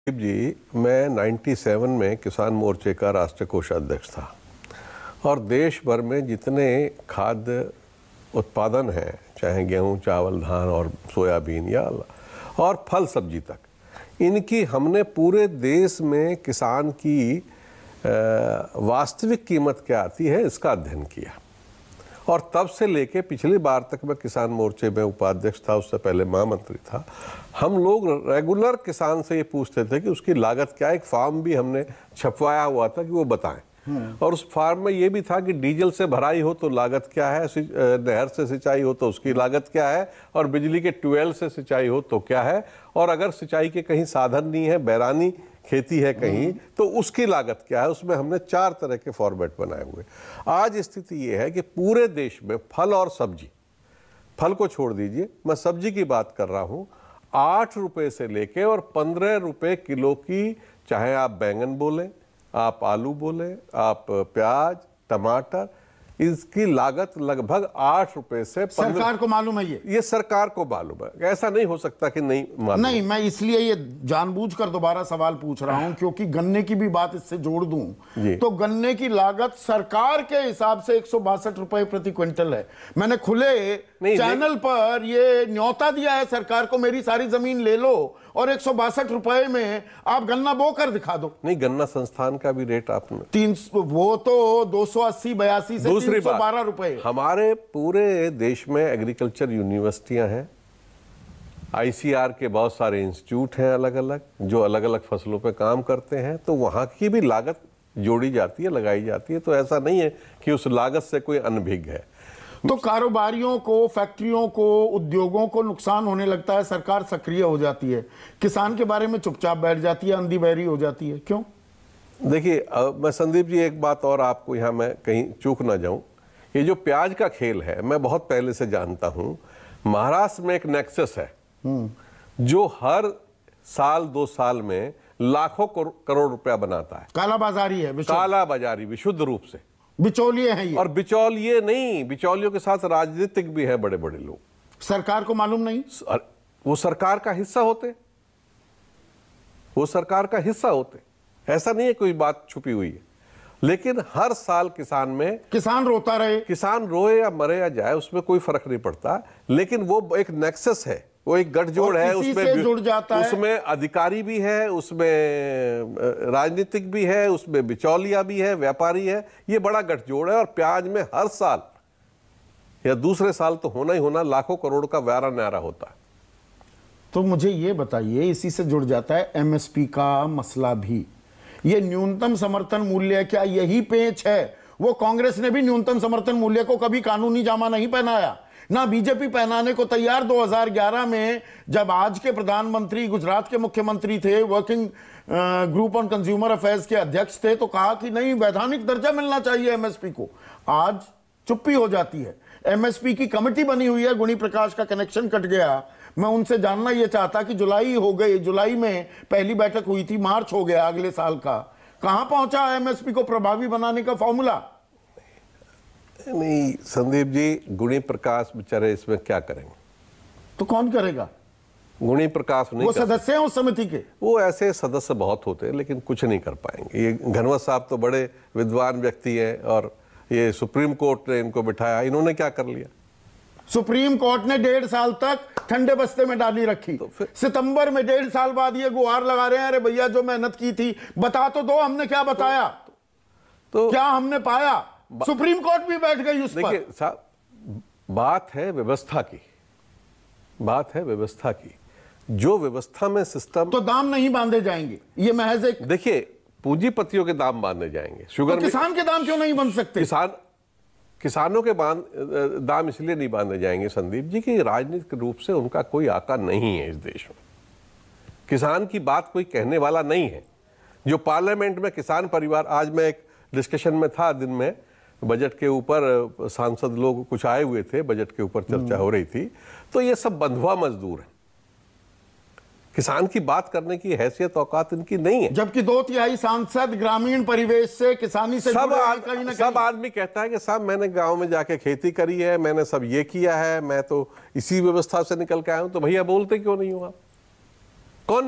जी, मैं 97 में किसान मोर्चे का राष्ट्रीय कोषाध्यक्ष था और देश भर में जितने खाद्य उत्पादन हैं, चाहे गेहूं, चावल, धान और सोयाबीन या और फल सब्जी तक, इनकी हमने पूरे देश में किसान की वास्तविक कीमत क्या आती है इसका अध्ययन किया। और तब से लेके पिछली बार तक मैं किसान मोर्चे में उपाध्यक्ष था, उससे पहले महामंत्री था। हम लोग रेगुलर किसान से ये पूछते थे कि उसकी लागत क्या है। एक फॉर्म भी हमने छपवाया हुआ था कि वो बताएं, और उस फार्म में ये भी था कि डीजल से भराई हो तो लागत क्या है, नहर से सिंचाई हो तो उसकी लागत क्या है, और बिजली के ट्यूबवेल से सिंचाई हो तो क्या है, और अगर सिंचाई के कहीं साधन नहीं है, बैरानी खेती है कहीं, तो उसकी लागत क्या है। उसमें हमने 4 तरह के फॉर्मेट बनाए हुए। आज स्थिति ये है कि पूरे देश में फल और सब्जी, फल को छोड़ दीजिए, मैं सब्जी की बात कर रहा हूँ, 8 रुपये से लेके और 15 रुपये किलो की, चाहे आप बैंगन बोलें, आप आलू बोले, आप प्याज, टमाटर, इसकी लागत लगभग 8 रुपए से 15। सरकार को मालूम है ये सरकार को मालूम है। ऐसा नहीं हो सकता कि नहीं मालूम। नहीं, मैं इसलिए ये जानबूझकर दोबारा सवाल पूछ रहा हूं क्योंकि गन्ने की भी बात इससे जोड़ दूं तो गन्ने की लागत सरकार के हिसाब से 162 रुपए प्रति क्विंटल है। मैंने खुले चैनल पर ये न्योता दिया है सरकार को, मेरी सारी जमीन ले लो और 162 रुपए में आप गन्ना बो कर दिखा दो। नहीं, गन्ना संस्थान का भी रेट आपने 300, वो तो 280-82 से 312 रुपए। हमारे पूरे देश में एग्रीकल्चर यूनिवर्सिटियां हैं, आईसीआर के बहुत सारे इंस्टीट्यूट हैं अलग अलग, जो अलग अलग फसलों पे काम करते हैं, तो वहां की भी लागत जोड़ी जाती है, लगाई जाती है। तो ऐसा नहीं है कि उस लागत से कोई अनभिज्ञ है। तो कारोबारियों को, फैक्ट्रियों को, उद्योगों को नुकसान होने लगता है, सरकार सक्रिय हो जाती है, किसान के बारे में चुपचाप बैठ जाती है, अंधी बहरी हो जाती है। क्यों? देखिए, मैं संदीप जी एक बात और आपको यहाँ मैं कहीं चूक ना जाऊं, ये जो प्याज का खेल है मैं बहुत पहले से जानता हूं। महाराष्ट्र में एक नेक्सस है जो हर साल 2 साल में लाखों करोड़ रुपया बनाता है। कालाबाजारी है, कालाबाजारी विशुद्ध रूप से, बिचौलिए हैं ये। और बिचौलिए नहीं, बिचौलियों के साथ राजनीतिक भी है बड़े बड़े लोग। सरकार को मालूम नहीं, वो सरकार का हिस्सा होते, वो सरकार का हिस्सा होते। ऐसा नहीं है कोई बात छुपी हुई है। लेकिन हर साल किसान में, किसान रोता रहे, किसान रोए या मरे या जाए, उसमें कोई फर्क नहीं पड़ता। लेकिन वो एक नेक्सस है, वो एक गठजोड़ है, उसमें जुड़ जाता है। उसमें अधिकारी भी है, उसमें राजनीतिक भी है, उसमें बिचौलिया भी है, व्यापारी है। ये बड़ा गठजोड़ है। और प्याज में हर साल या दूसरे साल तो होना ही होना लाखों करोड़ का व्यारा न्यारा होता है। तो मुझे ये बताइए, इसी से जुड़ जाता है एमएसपी का मसला भी। ये न्यूनतम समर्थन मूल्य, क्या यही पेच है? वो कांग्रेस ने भी न्यूनतम समर्थन मूल्य को कभी कानूनी जामा नहीं पहनाया, ना बीजेपी पहनाने को तैयार। 2011 में जब आज के प्रधानमंत्री गुजरात के मुख्यमंत्री थे, working group on consumer affairs के अध्यक्ष थे, तो कहा कि नहीं, वैधानिक दर्जा मिलना चाहिए एमएसपी को। आज चुप्पी हो जाती है। एमएसपी की कमेटी बनी हुई है, गुणी प्रकाश का कनेक्शन कट गया। मैं उनसे जानना यह चाहता कि जुलाई हो गई, जुलाई में पहली बैठक हुई थी, मार्च हो गया अगले साल का, कहां पहुंचा एमएसपी को प्रभावी बनाने का फॉर्मूला? नहीं संदीप जी, गुणी प्रकाश बेचारे इसमें क्या करेंगे? तो कौन करेगा? गुणी प्रकाश नहीं, वो सदस्य हैं उस समिति के। वो ऐसे सदस्य बहुत होते हैं लेकिन कुछ नहीं कर पाएंगे। ये घनवत साहब तो बड़े विद्वान व्यक्ति हैं, और ये सुप्रीम कोर्ट ने इनको बिठाया, इन्होंने क्या कर लिया? सुप्रीम कोर्ट ने 1.5 साल तक ठंडे बस्ते में डाली रखी। तो सितंबर में 1.5 साल बाद ये गुहार लगा रहे हैं, अरे भैया जो मेहनत की थी बता तो दो, हमने क्या बताया, तो क्या हमने पाया? सुप्रीम कोर्ट भी बैठ गई उस पर। देखिए साहब, बात है व्यवस्था की, बात है व्यवस्था की। जो व्यवस्था में सिस्टम, तो दाम नहीं बांधे जाएंगे, ये महज एक, देखिए पूंजीपतियों के दाम बांधे जाएंगे। शुगर तो किसान के दाम क्यों नहीं बन सकते? किसानों के दाम इसलिए नहीं बांधे जाएंगे संदीप जी कि राजनीतिक रूप से उनका कोई आका नहीं है इस देश में। किसान की बात कोई कहने वाला नहीं है। जो पार्लियामेंट में किसान परिवार, आज मैं एक डिस्कशन में था दिन में, बजट के ऊपर सांसद लोग कुछ आए हुए थे, बजट के ऊपर चर्चा हो रही थी, तो ये सब बंधुआ मजदूर हैं। किसान की बात करने की हैसियत औकात इनकी नहीं है। जबकि 2/3 सांसद ग्रामीण परिवेश से, किसानी से सब आदमी कहता है कि साहब मैंने गांव में जाके खेती करी है, मैंने सब ये किया है, मैं तो इसी व्यवस्था से निकल के आया हूं। तो भैया बोलते क्यों नहीं हो आप?